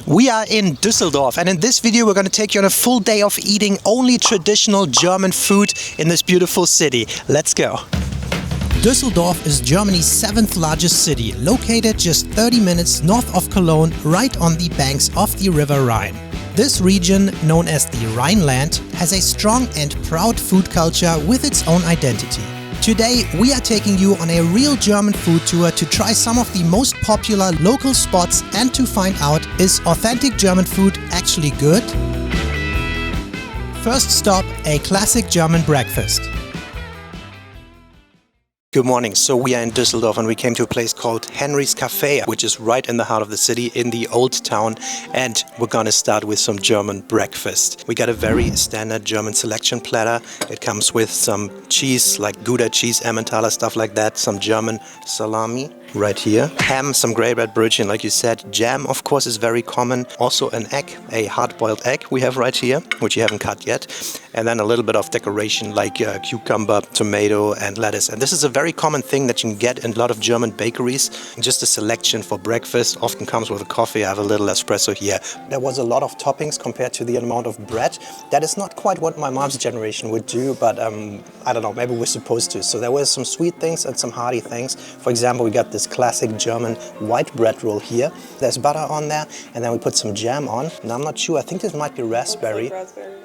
We are in Düsseldorf, and in this video we're going to take you on a full day of eating only traditional German food in this beautiful city. Let's go! Düsseldorf is Germany's 7th largest city, located just 30 minutes north of Cologne, right on the banks of the River Rhine. This region, known as the Rhineland, has a strong and proud food culture with its own identity. Today we are taking you on a real German food tour to try some of the most popular local spots and to find out, is authentic German food actually good? First stop, a classic German breakfast. Good morning. So we are in Düsseldorf and we came to a place called Henry's Cafe, which is right in the heart of the city in the Oldtown, and we're gonna start with some German breakfast. We got a very standard German selection platter. It comes with some cheese like Gouda cheese, Emmentaler, stuff like that, some German salami right here, ham, some grey bread brötchen like you said, jam of course is very common, also an egg, a hard-boiled egg we have right here, which you haven't cut yet, and then a little bit of decoration like cucumber, tomato and lettuce. And this is a very common thing that you can get in a lot of German bakeries. Just a selection for breakfast, often comes with a coffee. I have a little espresso here. There was a lot of toppings compared to the amount of bread. That is not quite what my mom's generation would do, but I don't know, maybe we're supposed to. So there were some sweet things and some hearty things. For example, we got this classic German white bread roll here. There's butter on there, and then we put some jam on. And I'm not sure, I think this might be raspberry.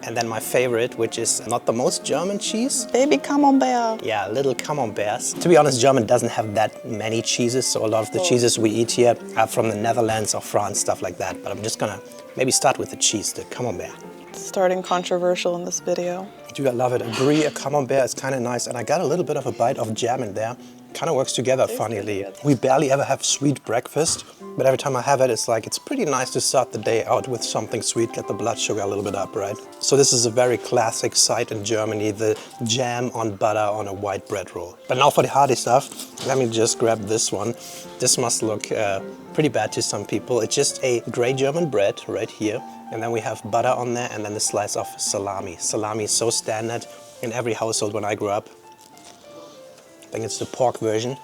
And then my favorite, which is not the most German cheese. Baby camembert. Yeah, little camemberts. To be honest, German doesn't have that many cheeses, so a lot of the cheeses we eat here are from the Netherlands or France, stuff like that. But I'm just gonna maybe start with the cheese, the camembert. Starting controversial in this video. Dude, I love it. A brie, a camembert is kind of nice, and I got a little bit of a bite of jam in there. Kind of works together, funnily. We barely ever have sweet breakfast, but every time I have it, it's like, it's pretty nice to start the day out with something sweet, get the blood sugar a little bit up, right? So this is a very classic sight in Germany, the jam on butter on a white bread roll. But now for the hearty stuff, let me just grab this one. This must look pretty bad to some people. It's just a grey German bread right here, and then we have butter on there, and then a slice of salami. Salami is so standard in every household when I grew up. I think it's the pork version.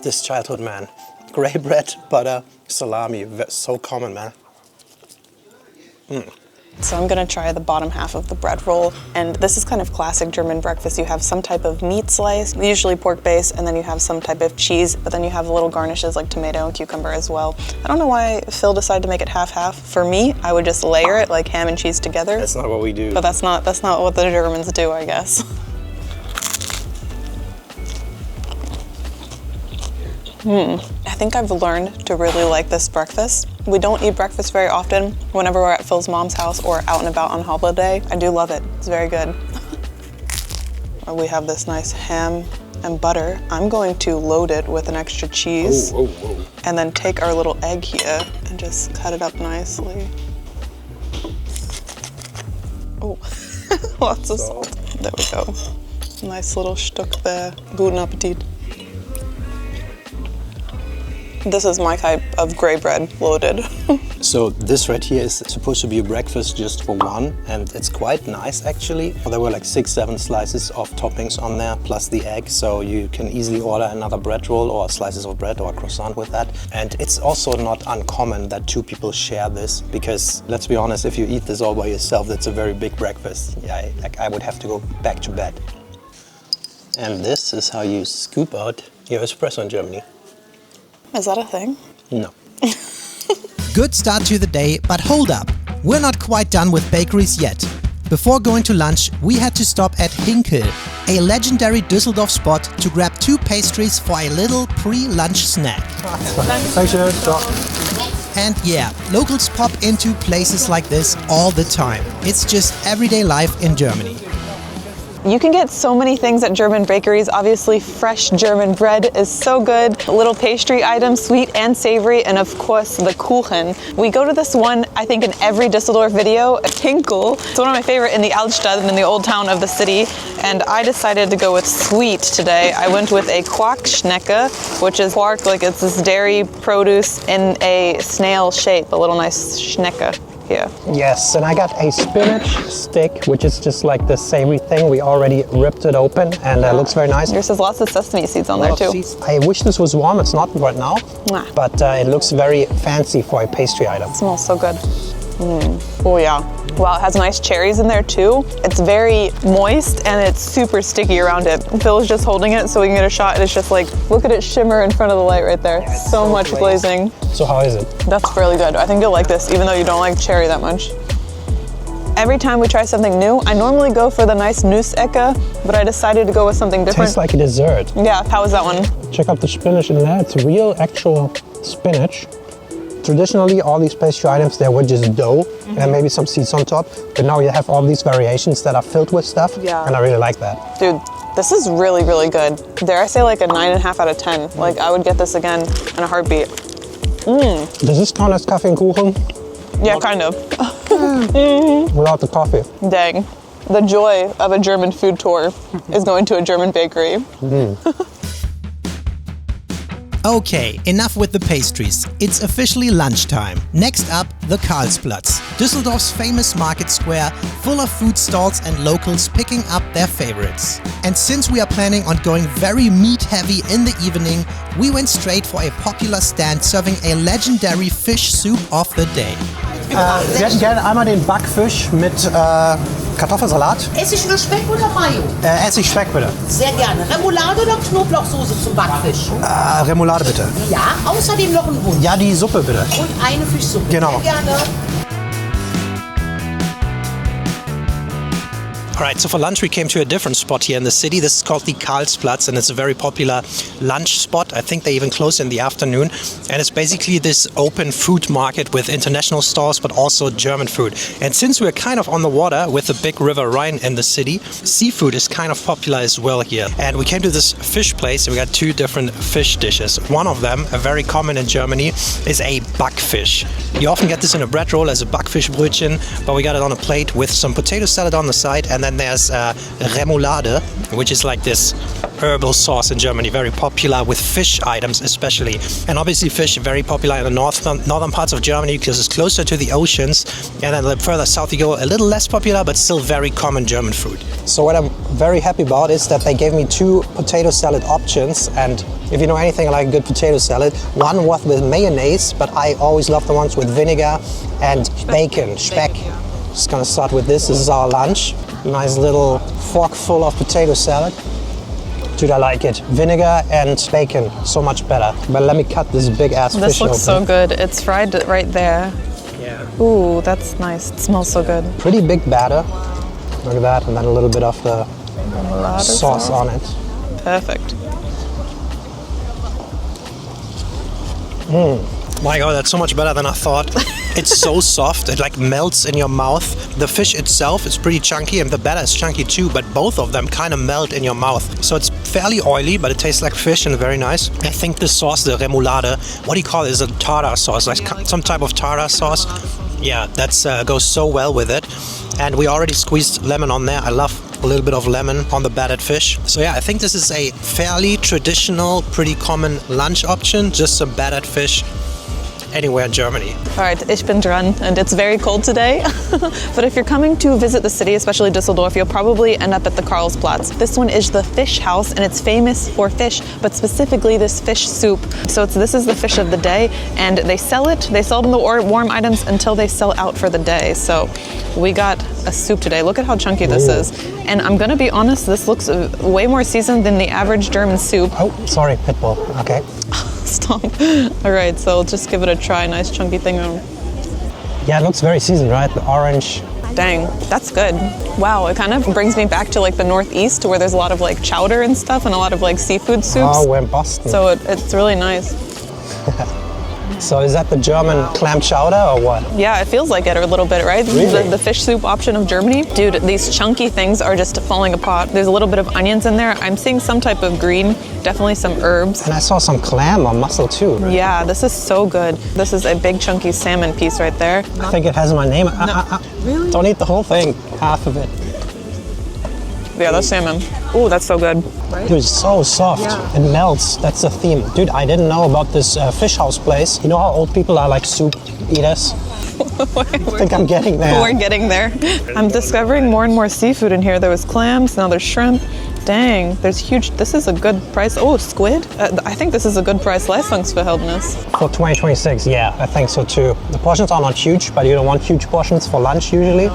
This childhood, man. Grey bread, butter, salami, so common, man. So I'm gonna try the bottom half of the bread roll. And this is kind of classic German breakfast. You have some type of meat slice, usually pork based, and then you have some type of cheese, but then you have little garnishes like tomato and cucumber as well. I don't know why Phil decided to make it half-half. For me, I would just layer it like ham and cheese together. That's not what we do. But that's not what the Germans do, I guess. I think I've learned to really like this breakfast. We don't eat breakfast very often whenever we're at Phil's mom's house or out and about on holiday. I do love it. It's very good. We have this nice ham and butter. I'm going to load it with an extra cheese. And then take our little egg here and just cut it up nicely. Oh, lots of salt. There we go. Nice little Stück there. Guten Appetit. This is my type of grey bread loaded. So this right here is supposed to be a breakfast just for one, and it's quite nice actually. There were like 6-7 slices of toppings on there, plus the egg, so you can easily order another bread roll or slices of bread or a croissant with that. And it's also not uncommon that two people share this, because let's be honest, if you eat this all by yourself, that's a very big breakfast. Yeah, I would have to go back to bed. And this is how you scoop out your espresso in Germany. Is that a thing? No. Good start to the day, but hold up. We're not quite done with bakeries yet. Before going to lunch, we had to stop at Himmel, a legendary Düsseldorf spot to grab 2 pastries for a little pre-lunch snack. And yeah, locals pop into places like this all the time. It's just everyday life in Germany. You can get so many things at German bakeries. Obviously, fresh German bread is so good. Little pastry items, sweet and savory, and of course, the Kuchen. We go to this one, I think, in every Düsseldorf video, Himmel. It's one of my favorite in the Altstadt and in the old town of the city. And I decided to go with sweet today. I went with a Quarkschnecke, which is quark, like it's this dairy produce in a snail shape, a little nice Schnecke. here. Yes, and I got a spinach stick, which is just like the savory thing. We already ripped it open, and it looks very nice. Yours has lots of sesame seeds on there too. I wish this was warm. It's not right now, Mwah. but it looks very fancy for a pastry item. It smells so good. Oh yeah. Wow, it has nice cherries in there too. It's very moist and it's super sticky around it. Phil's just holding it so we can get a shot, and it's just like, look at it shimmer in front of the light right there. Yeah, so much glazing. So how is it? That's really good. I think you'll like this, even though you don't like cherry that much. Every time we try something new, I normally go for the nice Nussecke, but I decided to go with something different. Tastes like a dessert. Yeah, how is that one? Check out the spinach in there. It's real, actual spinach. Traditionally, all these pastry items, they were just dough and maybe some seeds on top. But now you have all these variations that are filled with stuff, and I really like that. Dude, this is really, really good. Dare I say like a 9.5 out of 10. Like I would get this again in a heartbeat. Does this count as Kaffee and Kuchen? Yeah, kind of. Without the coffee. Dang. The joy of a German food tour is going to a German bakery. Okay, enough with the pastries. It's officially lunchtime. Next up, the Carlsplatz, Düsseldorf's famous market square, full of food stalls and locals picking up their favorites. And since we are planning on going very meat-heavy in the evening, we went straight for a popular stand serving a legendary fish soup of the day. Wir hätten gerne einmal den Backfisch mit Kartoffelsalat. Essig oder Speck oder Mayo? Essig Speck bitte. Sehr gerne. Remoulade oder Knoblauchsoße zum Backfisch? Remoulade bitte. Ja, außerdem noch ein Wunsch. Ja, die Suppe bitte. Und eine Fischsuppe. Genau. Sehr gerne. All right, so for lunch we came to a different spot here in the city. This is called the Carlsplatz, and it's a very popular lunch spot. I think they even close in the afternoon. And it's basically this open food market with international stores, but also German food. And since we're kind of on the water with the big river Rhine in the city, seafood is kind of popular as well here. And we came to this fish place, and we got two different fish dishes. One of them, a very common in Germany, is a backfish. You often get this in a bread roll as a backfischbrötchen, but we got it on a plate with some potato salad on the side, and then there's Remoulade, which is like this herbal sauce in Germany, very popular with fish items especially. And obviously fish very popular in the northern parts of Germany because it's closer to the oceans. And then the further south you go, a little less popular, but still very common German food. So what I'm very happy about is that they gave me two potato salad options. And if you know anything like a good potato salad, one was with mayonnaise, but I always love the ones with vinegar and bacon, Speck. Just gonna start with this. This is our lunch. Nice little fork full of potato salad. Dude, I like it. Vinegar and bacon, so much better. But let me cut this big ass fish open. This looks so good. It's fried right there. Yeah. Ooh, that's nice. It smells so good. Pretty big batter. Look at that, and then a little bit of the sauce on it. Perfect. My God, that's so much better than I thought. It's so soft, it like melts in your mouth. The fish itself is pretty chunky and the batter is chunky too, but both of them kind of melt in your mouth. So it's fairly oily, but it tastes like fish and very nice. I think the sauce, the remoulade, what do you call it? Is a tartar sauce, like some type of tartar sauce. Yeah, that goes so well with it. And we already squeezed lemon on there. I love a little bit of lemon on the battered fish. So yeah, I think this is a fairly traditional, pretty common lunch option. Just some battered fish anywhere in Germany. All right, ich bin dran, and it's very cold today. But if you're coming to visit the city, especially Düsseldorf, you'll probably end up at the Carlsplatz. This one is the fish house, and it's famous for fish, but specifically this fish soup. So this is the fish of the day, and they sell it. They sell it in the warm items until they sell out for the day. So we got a soup today. Look at how chunky this is. And I'm gonna be honest, this looks way more seasoned than the average German soup. Oh, sorry, pitbull. Okay. Stop. All right, so just give it a try. Nice chunky thing. Yeah, it looks very seasoned, right? The orange. Dang, that's good. Wow, it kind of brings me back to like the Northeast where there's a lot of like chowder and stuff and a lot of like seafood soups. Oh, we're in Boston. So it's really nice. So is that the German clam chowder or what? Yeah, it feels like it a little bit, right? Really? The fish soup option of Germany. Dude, these chunky things are just falling apart. There's a little bit of onions in there. I'm seeing some type of green, definitely some herbs. And I saw some clam or mussel too. Yeah, this is so good. This is a big chunky salmon piece right there. I think it has my name. Really? Don't eat the whole thing, half of it. Yeah, that's salmon. Ooh, that's so good. Dude, it's so soft. Yeah. It melts. That's the theme. Dude, I didn't know about this fish house place. You know how old people are like soup eaters? I think I'm getting there. We're getting there. I'm discovering more and more seafood in here. There was clams, now there's shrimp. Dang, there's huge, this is a good price. Oh, squid? I think this is a good price Leistungsverhältnis. For 2026, yeah, I think so too. The portions are not huge, but you don't want huge portions for lunch usually.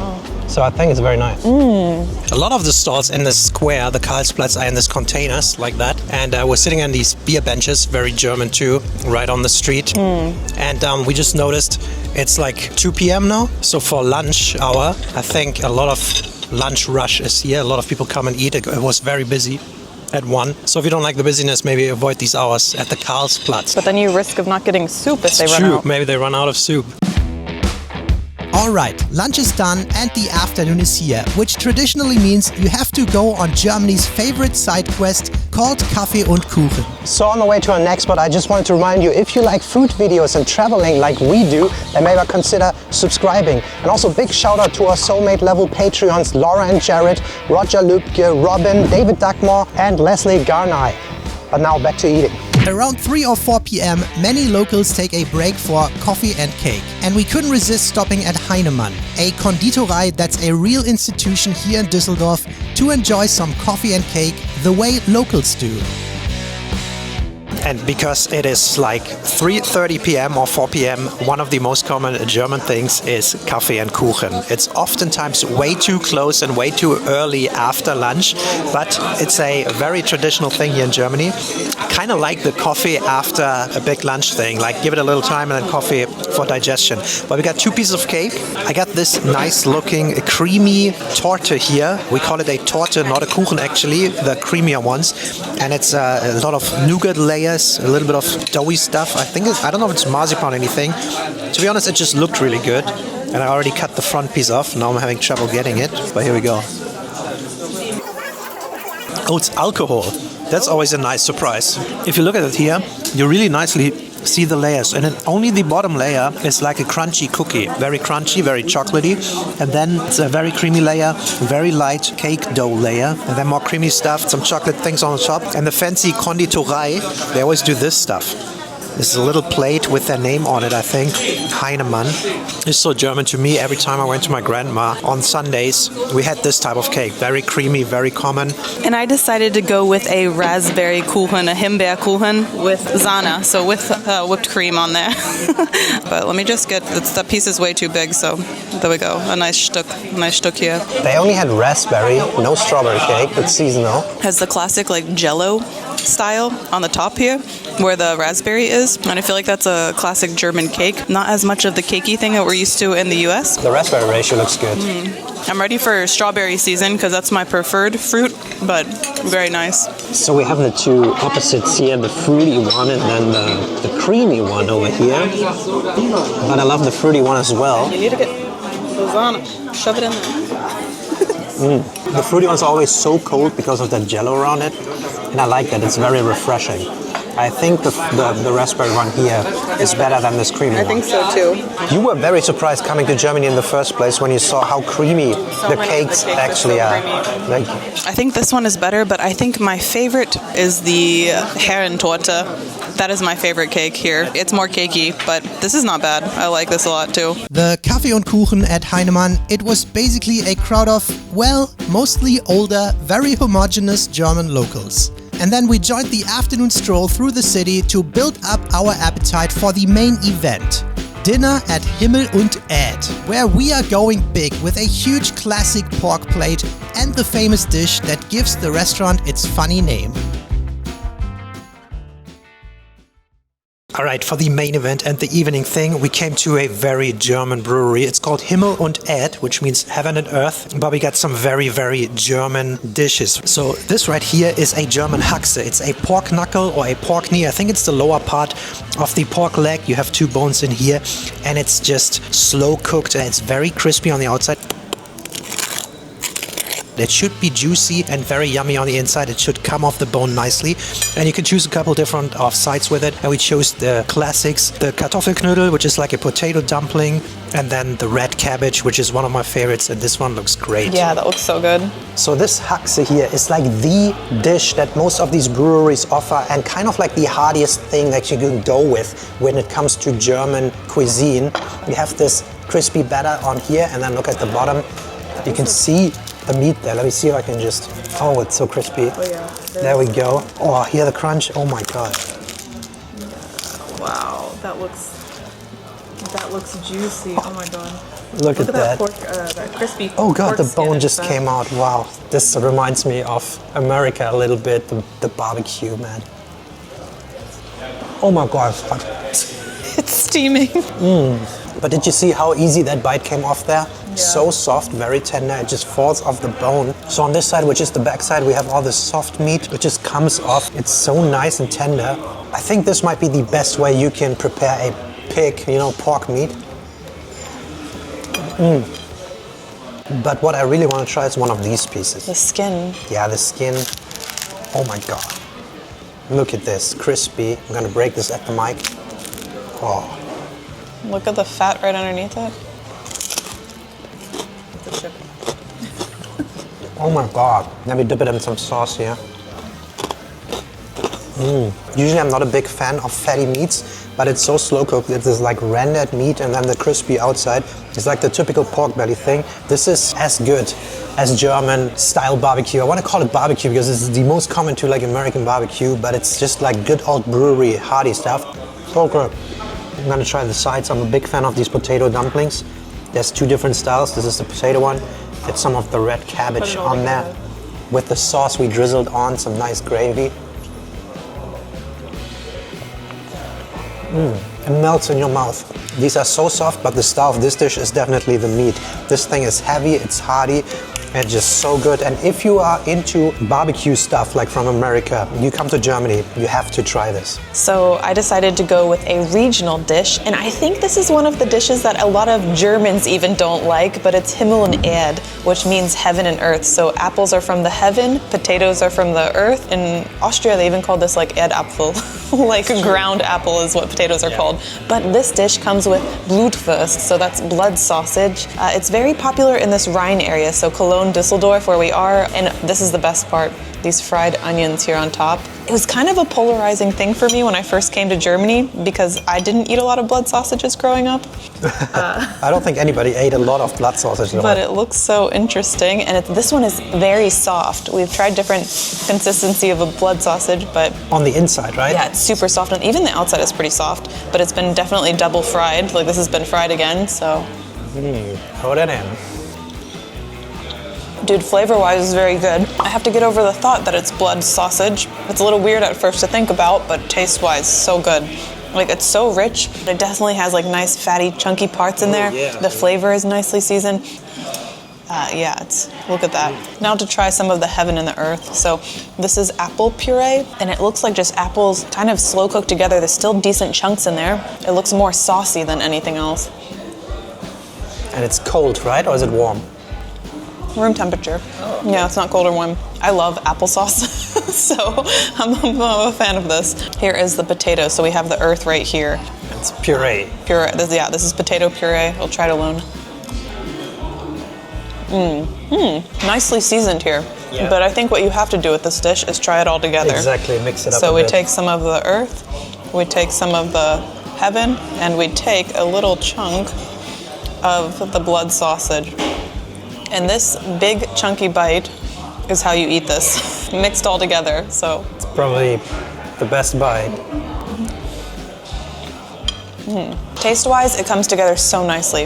So I think it's very nice. A lot of the stalls in this square, the Carlsplatz, are in these containers like that. And we're sitting on these beer benches, very German too, right on the street. And we just noticed it's like 2 p.m. now. So for lunch hour, I think a lot of lunch rush is here. A lot of people come and eat. It was very busy at 1. So if you don't like the busyness, maybe avoid these hours at the Carlsplatz. But then you risk of not getting soup if they run out. Maybe they run out of soup. Alright, lunch is done and the afternoon is here, which traditionally means you have to go on Germany's favorite side quest called Kaffee und Kuchen. So on the way to our next spot, I just wanted to remind you, if you like food videos and traveling like we do, then maybe consider subscribing. And also big shout out to our soulmate level Patreons, Laura and Jared, Roger Lübke, Robin, David Duckmore and Leslie Garnay. But now back to eating. Around 3 or 4 p.m, many locals take a break for coffee and cake. And we couldn't resist stopping at Heinemann, a Konditorei that's a real institution here in Düsseldorf, to enjoy some coffee and cake the way locals do. And because it is like 3:30 p.m. or 4 p.m, one of the most common German things is Kaffee and Kuchen. It's oftentimes way too close and way too early after lunch, but it's a very traditional thing here in Germany. Kind of like the coffee after a big lunch thing, like give it a little time and then coffee for digestion. But we got 2 pieces of cake. I got this nice looking creamy torte here. We call it a torte, not a Kuchen actually, the creamier ones. And it's a lot of nougat layers, a little bit of doughy stuff. I don't know if it's marzipan or anything. To be honest, it just looked really good. And I already cut the front piece off. Now I'm having trouble getting it, but here we go. Oh, it's alcohol. That's always a nice surprise. If you look at it here, you really nicely see the layers. And then only the bottom layer is like a crunchy cookie. Very crunchy, very chocolatey. And then it's a very creamy layer, very light cake dough layer. And then more creamy stuff, some chocolate things on the top. And the fancy Konditorei, they always do this stuff. This is a little plate with their name on it, I think. Heinemann. It's so German to me. Every time I went to my grandma on Sundays, we had this type of cake. Very creamy, very common. And I decided to go with a raspberry Kuchen, a Himbeerkuchen with Sahne, so with whipped cream on there. But let me just get, that piece is way too big, so there we go. A nice Stück here. They only had raspberry, no strawberry cake, but seasonal. Has the classic like Jello style on the top here, where the raspberry is. And I feel like that's a classic German cake. Not as much of the cakey thing that we're used to in the US. The raspberry ratio looks good. I'm ready for strawberry season because that's my preferred fruit, but very nice. So we have the 2 opposites here, the fruity one and then the creamy one over here. But I love the fruity one as well. You need to get lasagna. Shove it in there. The fruity one's always so cold because of that jello around it. And I like that, it's very refreshing. I think the raspberry one here is better than this creamy one. I think so too. You were very surprised coming to Germany in the first place when you saw how creamy the cakes actually are. Like, I think this one is better, but I think my favorite is the Herrentorte. That is my favorite cake here. It's more cakey, but this is not bad. I like this a lot too. The Kaffee und Kuchen at Heinemann, it was basically a crowd of, well, mostly older, very homogeneous German locals. And then we joined the afternoon stroll through the city to build up our appetite for the main event. Dinner at Himmel und Ed, where we are going big with a huge classic pork plate and the famous dish that gives the restaurant its funny name. Alright, for the main event and the evening thing, we came to a very German brewery. It's called Himmel und Ed, which means heaven and earth, but we got some very, very German dishes. So this right here is a German Haxe. It's a pork knuckle or a pork knee. I think it's the lower part of the pork leg. You have 2 bones in here, and it's just slow cooked, and it's very crispy on the outside. It should be juicy and very yummy on the inside. It should come off the bone nicely. And you can choose a couple different sides with it. And we chose the classics, the Kartoffelknödel, which is like a potato dumpling, and then the red cabbage, which is one of my favorites. And this one looks great. Yeah, that looks so good. So this Haxe here is like the dish that most of these breweries offer, and kind of like the heartiest thing that you can go with when it comes to German cuisine. You have this crispy batter on here, and then look at the bottom. You can see the meat there. Let me see if I can just... Oh, it's so crispy. Oh yeah. There we go. Oh, hear the crunch. Oh my God. Wow, that looks juicy. Oh my God. Look at that. Pork, that crispy. Oh God, pork the skin bone and just stuff. came out. Wow. This reminds me of America a little bit, the barbecue, man. Oh my God, it's hot. It's steaming. But did you see how easy that bite came off there? Yeah. So soft, very tender, it just falls off the bone. So on this side, which is the back side, we have all this soft meat, which just comes off. It's so nice and tender. I think this might be the best way you can prepare a pig, pork meat. But what I really want to try is one of these pieces. The skin. Yeah, the skin. Oh my God. Look at this, crispy. I'm gonna break this at the mic. Oh. Look at the fat right underneath it. Oh my God. Let me dip it in some sauce here. Usually I'm not a big fan of fatty meats, but it's so slow cooked. It's this like rendered meat and then the crispy outside. It's like the typical pork belly thing. This is as good as German style barbecue. I want to call it barbecue because it's the most common to like American barbecue, but it's just like good old brewery hearty stuff. So good. I'm gonna try the sides. I'm a big fan of these potato dumplings. There's two different styles. This is the potato one. It's some of the red cabbage on there. With the sauce we drizzled on, some nice gravy. It melts in your mouth. These are so soft, but the star of this dish is definitely the meat. This thing is heavy, it's hearty, and just so good. And if you are into barbecue stuff like from America, you come to Germany, you have to try this. So I decided to go with a regional dish, and I think this is one of the dishes that a lot of Germans even don't like, but it's Himmel and Erd, which means heaven and earth. So apples are from the heaven, potatoes are from the earth. In Austria, they even call this like Erdapfel, like ground apple is what potatoes are called. But this dish comes with Blutwurst, so that's blood sausage. It's very popular in this Rhine area, so Cologne, Düsseldorf, where we are, and this is the best part, these fried onions here on top. It was kind of a polarizing thing for me when I first came to Germany because I didn't eat a lot of blood sausages growing up. I don't think anybody ate a lot of blood sausage. But it looks so interesting, and this one is very soft. We've tried different consistency of a blood sausage, but... On the inside, right? Yeah, it's super soft, and even the outside is pretty soft, but it's been definitely double fried. Like this has been fried again, so... Throw that in. Dude, flavor-wise is very good. I have to get over the thought that it's blood sausage. It's a little weird at first to think about, but taste-wise, so good. Like, it's so rich. It definitely has like nice, fatty, chunky parts in there. Yeah. The flavor is nicely seasoned. Look at that. Now to try some of the heaven and the earth. So this is apple puree, and it looks like just apples kind of slow cooked together. There's still decent chunks in there. It looks more saucy than anything else. And it's cold, right? Or is it warm? Room temperature. Oh, okay. Yeah, it's not cold or warm. I love applesauce, so I'm a fan of this. Here is the potato. So we have the earth right here. It's puree. Puree. This is potato puree. I'll try it alone. Nicely seasoned here. Yeah. But I think what you have to do with this dish is try it all together. Exactly, mix it up So a we bit. take some of the earth, we take some of the heaven, and we take a little chunk of the blood sausage. And this big chunky bite is how you eat this, mixed all together, so. It's probably the best bite. Taste-wise, it comes together so nicely.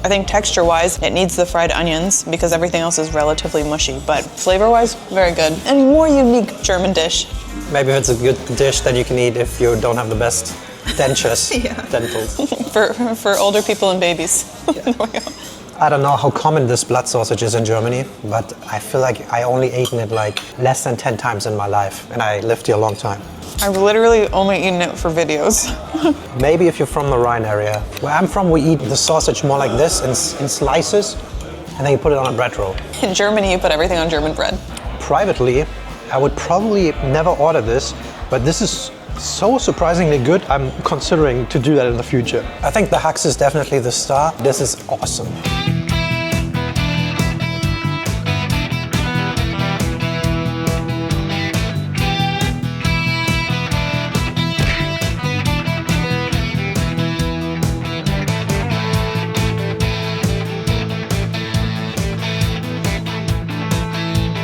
I think texture-wise, it needs the fried onions because everything else is relatively mushy, but flavor-wise, very good. And more unique German dish. Maybe it's a good dish that you can eat if you don't have the best dentures, dentals. For older people and babies. Yeah. I don't know how common this blood sausage is in Germany, but I feel like I only eaten it like less than 10 times in my life, and I lived here a long time. I've literally only eaten it for videos. Maybe if you're from the Rhine area. Where I'm from, we eat the sausage more like this in slices. and then you put it on a bread roll. In Germany, you put everything on German bread. Privately, I would probably never order this, but this is so surprisingly good. I'm considering to do that in the future. I think the Haxe is definitely the star. This is awesome.